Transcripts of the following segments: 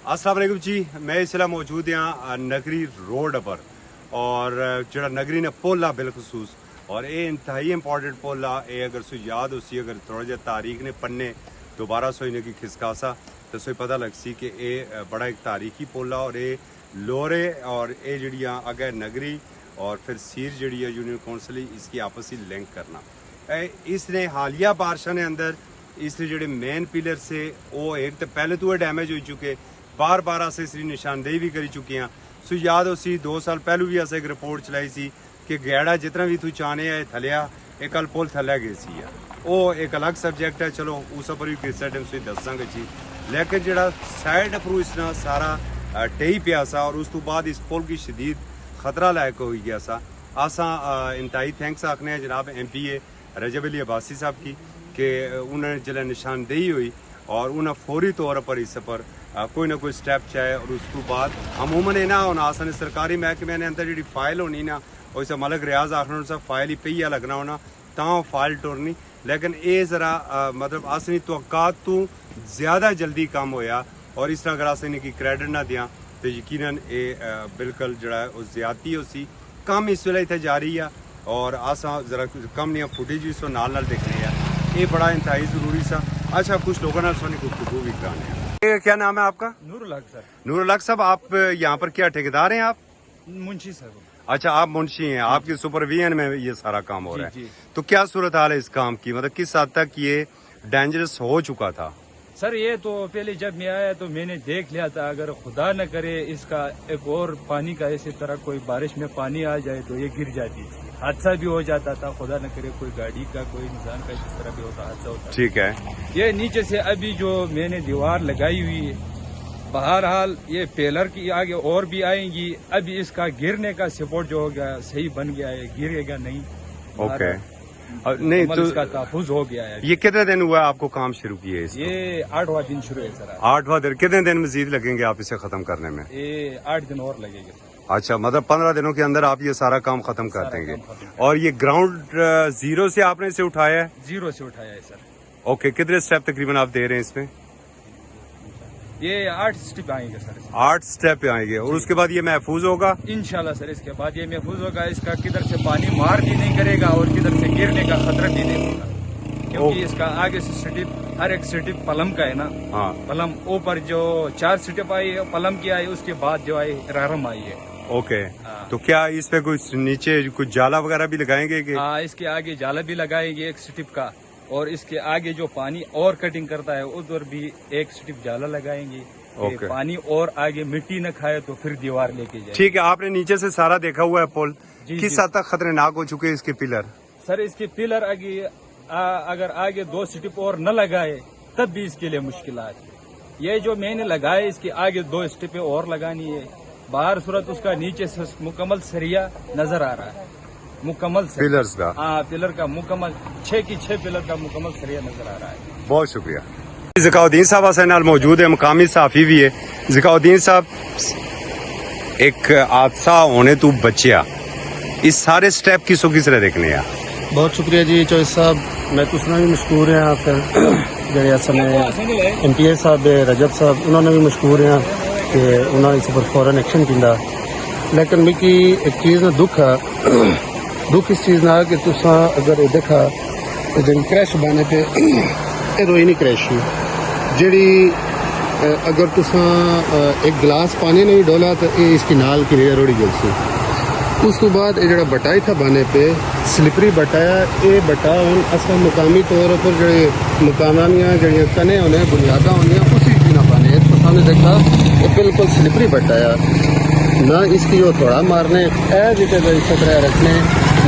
अस्सलाम वालेकुम जी, मैं इसला मौजूद हाँ नगरी रोड पर और जो नगरी ने पुल आ बिलखसूस और ये इंतहाई इंपॉर्टेंट पुल आ ये अगर सो याद हो सी अगर थोड़ा जहा तारीख ने पन्ने दोबारा सो इन्हें की खिसकासा तो सो पता लग सी कि ये बड़ा एक तारीखी पुल आ और ये लोरे और ये जड़ियाँ अगर नगरी और फिर सीर जड़ी है यूनियन कौंसिल इसकी आपसी लिंक करना इसने हालिया बारिशों ने अंदर इसने जोड़े मेन पिलर से वो एक तो पहले तो डैमेज हो चुके बार बार अस इसकी निशानदेही भी करी चुके हैं। सो याद हो सी 2 साल पहलू भी अस एक रिपोर्ट चलाई सी कि गैड़ा जितना भी तू चाहने है थलिया एक कल पुल थले गए सी वो एक अलग सबजैक्ट है, चलो उस पर भी किस टाइम से दसांगे जी। लेकिन जो साइड अप्रू इसना सारा टेही पिया सा और उस तो बाद इस पुल की शदीद खतरा लायक हो गया सा। असा इंतहाई थैंक्स आखने जनाब MPA रजब अली अब्बासी साहब की कि उन्होंने जिला निशानदेही हुई और उन्हें फौरी तौर पर इस पर कोई ना कोई स्टैप चाहे और उसके बाद अमूमन ना होना आसान सरकारी महकमे ने अंदर जी फाइल होनी ना और इस मलक रियाज आखना फाइल ही पहिया लगना होना तां फाइल टुरनी, लेकिन ये जरा मतलब असनी तवक्कात तो ज़्यादा जल्दी काम होया और इस तरह अगर अस इनकी क्रेडिट ना दियाँ तो यकीनन ये बिल्कुल जड़ा ज्यादती हो सी कम इस वेले इतने जारी है और अस जरा कम नहीं फुटेज भी सो नाल देखने हैं, ये बड़ा इंतहाई ज़रूरी सा। अच्छा कुछ लोगों ने सोनी गुफ्तगू भी कराने हैं। क्या नाम है आपका? नूरुल हक सर। नूरुल हक साहब, आप यहाँ पर क्या ठेकेदार हैं आप? मुंशी सर। अच्छा आप मुंशी हैं, आपके सुपरविजन में ये सारा काम हो रहा है। जी। तो क्या सूरत हाल है इस काम की, मतलब किस हद तक ये डेंजरस हो चुका था? सर ये तो पहले जब मैं आया तो मैंने देख लिया था अगर खुदा न करे इसका एक और पानी का इसी तरह कोई बारिश में पानी आ जाए तो ये गिर जाती, हादसा भी हो जाता था। खुदा न करे कोई गाड़ी का कोई इंसान का इस तरह भी होता हादसा होता। ठीक है। ये नीचे से अभी जो मैंने दीवार लगाई हुई है बहरहाल ये पिलर की आगे और भी आएंगी, अभी इसका गिरने का सपोर्ट जो हो गया सही बन गया है, गिरेगा नहीं। ओके नहीं तो इसका तहफुज हो गया है। ये कितने दिन हुआ आपको काम शुरू किए? ये 8वां दिन शुरू है सर। 8वां दिन। कितने दिन मजीद लगेंगे आप इसे खत्म करने में? ये 8 दिन और लगेंगे सर। अच्छा मतलब 15 दिनों के अंदर आप ये सारा काम खत्म कर देंगे। और ये ग्राउंड जीरो से आपने इसे उठाया है? जीरो से उठाया है सर। ओके, कितने स्टेप तकरीबन आप दे रहे हैं इसमें? ये 8 स्टेप आएंगे सर। 8 स्टेप आएंगे और उसके बाद ये महफूज होगा इंशाल्लाह सर। इसके बाद ये महफूज होगा, इसका किधर से पानी मार भी नहीं करेगा और किधर से गिरने का खतरा भी नहीं होगा, क्योंकि इसका आगे से स्टेप हर एक स्टेप पलम का है ना। हाँ पलम ऊपर जो 4 स्टेप आई है पलम की आई, उसके बाद जो आई रारम आई है। ओके तो क्या इस पे कुछ नीचे कुछ जाला वगैरह भी लगाएंगे कि? हाँ इसके आगे जाला भी लगाएंगे एक स्टेप का और इसके आगे जो पानी और कटिंग करता है उधर भी एक स्टिप जाला लगाएंगे। पानी और आगे मिट्टी न खाए तो फिर दीवार लेके जाए। ठीक है, आपने नीचे से सारा देखा हुआ है पुल, किस हद तक खतरनाक हो चुके हैं इसके पिलर? सर इसके पिलर आगे अगर आगे 2 स्टिप और न लगाए तब भी इसके लिए मुश्किलात है। ये जो मैंने लगाए इसके आगे 2 स्टिप और लगानी है। बाहर सूरत उसका नीचे से मुकम्मल सरिया नजर आ रहा है, मुकम्मल पिलर्स का। हाँ पिलर का मुकम्मल 6 की 6 पिलर का मुकम्मल सरिया नजर आ रहा है। बहुत शुक्रिया। ज़िकाउद्दीन साहब असां नाल मौजूद है, मुकामी सहाफ़ी भी है। ज़िकाउद्दीन साहब, एक हादसा होने तो बचिया, इस सारे स्टेप किसो किस तरह देखने हैं? बहुत शुक्रिया जी चौधरी साहब, मैं तुसना भी मशकूर हैं। फिर जेह्ड़े अस MPA साहब रजब साहब उन्होंने भी मशकूर हैं कि उन्होंने इस पर फौरन एक्शन किया। लेकिन मिगी एक चीज़ ना दुख है, दुख इस चीज़ ना कि तुसा अगर देखा तो जी क्रैश बने पे रोई नहीं क्रैश जी अगर तुसा एक गिलास पानी नहीं डोला तो ये इसकी नाल की रोड़ी गई सी। उस तो बाद ये बटाई था बने पे स्लिपरी बटाया, ये बटा हूँ असा मुकामी तौर पर जो मुकामियाँ जड़ियाँ तने होने बुनियादा होनी उसी की ना बने। तो सामने देखा ये बिल्कुल स्लिपरी बटाया ना, इसकी वो थोड़ा मारने जिसे इस तरह रखने।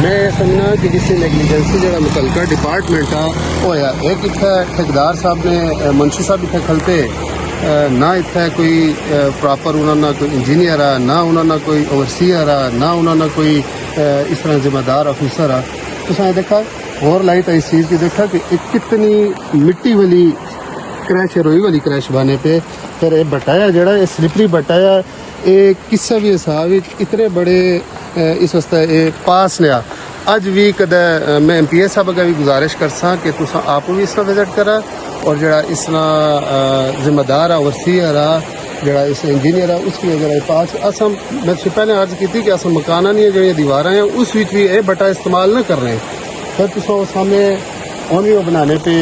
मैं समझना कि किसी नेगलीजेंसी जो मुतलका डिपार्टमेंट आ होया, एक इतना ठेकेदार साहब ने मुंशी साहब इतने खलते ना, इतना कोई प्रॉपर उन्होंने कोई इंजीनियर आ ना, उन्होंने कोई ओवरसीयर आ ना, उन्होंने कोई इस तरह जिम्मेदार ऑफिसर आ। तो साथ देखा और लाई तो इस चीज़ की देखा कि कितनी मिट्टी वाली क्रैश है, रोई वाली क्रैश बने पे फिर ये बटाया जड़ा ये स्लिपरी बटाया ये किसी भी हिसाब इतने बड़े इस वास्ते ये पास लिया। अज भी कदे मैं MPA साहब अगर भी गुजारिश करसा कि तुस आप भी इसका विजिट करा और जड़ा इसना जिम्मेदार आ ओवरसीयर आ जड़ा इस इंजीनियर है उसकी जरा पास असम मैं पहले अर्ज की थी कि असम मकाना नहीं जो दीवार हैं उस विच भी ये बटा इस्तेमाल न कर रहे फिर तुम सामने ओनियो बनाने पे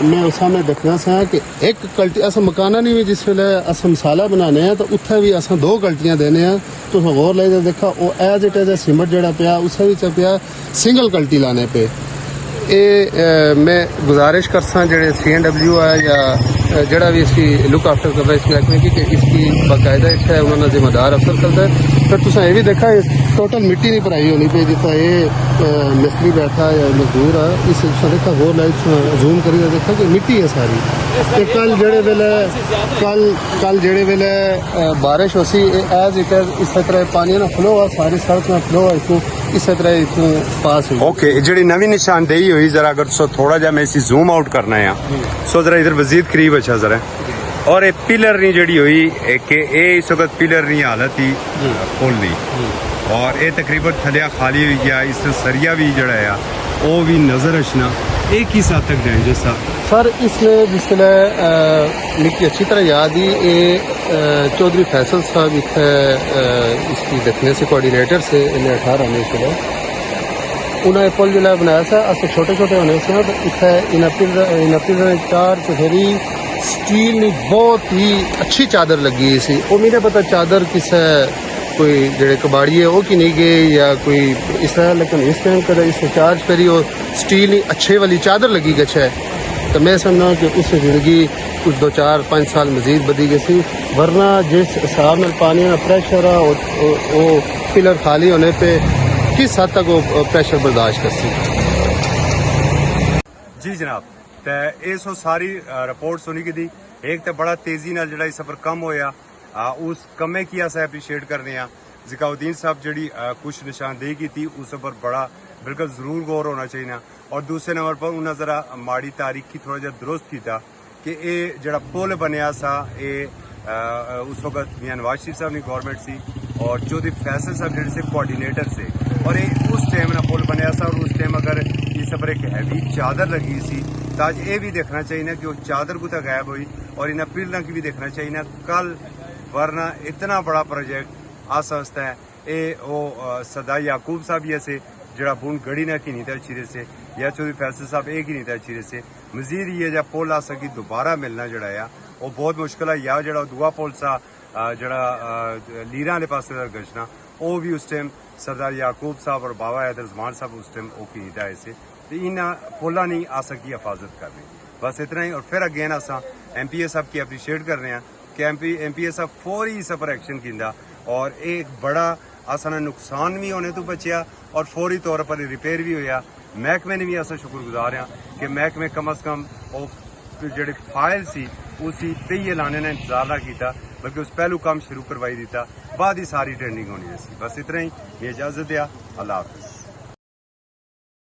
मैं उस सामने देखना सा कि एक कल्टी अस मकाना नहीं भी जिस वेले अस मसाला बनाने हैं तो उत्थे भी अस 2 कल्टियां देने हैं तो गौर लाइए देखा वो एज इट एज सीमेंट जड़ा पिया उसे भी पिया सिंगल कल्टी लाने पे ये मैं गुजारिश कर सा जेडे CNW है या जड़ा भी इसकी लुक आफ्टर कर रहा है इस महकमे की कि इसकी बाकायदा इतना उन्होंने जिम्मेदार अफसर करता है फिर तुम ये भी देखा टोटल मिट्टी नहीं भराई होनी पे जितना ये मिस्त्री बैठा या मजदूर है इस देखा गौर लाइट जूम करी देखा कि मिट्टी है सारी ते कल जेड़े वेले कल जेड़े वेले बारिश होसी एज इट एज इस तरह पानी ना फ्लो है सारी सड़क में फ्लो है इसको इस तरह इसको पास हुई ओके जी नवी निशानदेही हुई जरा अगर सो थोड़ा जा मैं इसी जूम आउट करना है सो जरा इधर मजीद करीब अच्छा जरा और एक पिलर नहीं जड़ी हुई कि इस वक्त पिलर नहीं हालत ही पुल दी और ये तकरीबन थलिया खाली हुई गया इस सरिया भी जड़ा है वो भी नजर अचना एक ही साथ तक डेंजर सा सर इसमें जिसले मिकी अच्छी तरह याद ही ये चौधरी फैसल साहब इतने इसकी देखने से कोऑर्डिनेटर से इन्हें 18 होने से उन्हें पुल जिला बनाया था अस छोटे छोटे होने से तो इतने इन 4 चौधरी स्टील में बहुत ही अच्छी चादर लगी सी वो मुझे पता चादर किस कोई जड़े कबाड़ी है वो की नहीं गए या कोई इस तरह लेकिन इस टाइम कर इस चार्ज करी और स्टील अच्छे वाली चादर लगी गई है तो मैं समझना कि उससे जिंदगी कुछ 2-4-5 साल मजीद बदी गई सी वरना जिस हिसाब में पानी में प्रेशर है वो पिलर खाली होने पे किस हद तक वो प्रेशर बर्दाश्त कर सी जी जनाब तो इस सारी रिपोर्ट सुनी की एक तो बड़ा तेजी नाल जड़ा सफर कम होया उस कमे की अस एप्रीशिएट करने ज़ियाउद्दीन साहब जी कुछ निशानदेही की थी उस पर बड़ा बिल्कुल जरूर गौर होना चाहिए और दूसरे नंबर पर उन्हें जरा माड़ी तारीख की थोड़ा जहा दुरुस्त किया कि ये जड़ा पुल बनया सा ये उस वक्त मियां नवाज शरीफ साहब की गौरमेंट सी और चौधरी फैसल साहब जड़े से कोऑर्डिनेटर से और ये उस टाइम ना पुल बनया सा और उस टाइम अगर इस पर एक हैवी चादर लगी सी तो अज ये भी देखना चाहिए कि वो चादर कुछ गायब हुई और इन पिलर की भी देखना चाहिए कल वरना इतना बड़ा प्रोजेक्ट आस्ता है ये वो सरदार याकूब साहब ये से जड़ा बूंद गड़ी ना की नहीं था अच्छी से या चौधरी फैसल साहब एक ही नहीं था अच्छी से मजीद ये जब पुल आ सकी दोबारा मिलना जड़ा है वो बहुत मुश्किल है या जड़ा दुआ पुल सा जड़ा लीरा वाले पास गजना वो भी उस टाइम सरदार याकूब साहब और बाबा हैदर ज़मान साहब उस टाइम वो की नहीं था ऐसे तो इन पुला नहीं आ सकी हिफाजत करनी बस इतना ही और फिर अगेन असा MPA साहब की अप्रीशिएट कर रहे हैं कि MPA साहब फौरी इस पर एक्शन किया और एक बड़ा असा नुकसान भी होने तो बचिया और फौरी तौर पर रिपेयर भी होया महकमे ने भी असा शुक्रगुजार हाँ कि महकमे कम अज कम जी फाइल सी उसी तैये लाने ने इंतजार ना किया बल्कि उस पहलू काम शुरू करवाई दिता बाद ही सारी ट्रेंडिंग होनी सी बस इतना ही ये इजाजत दिया अल्लाह हाफिज।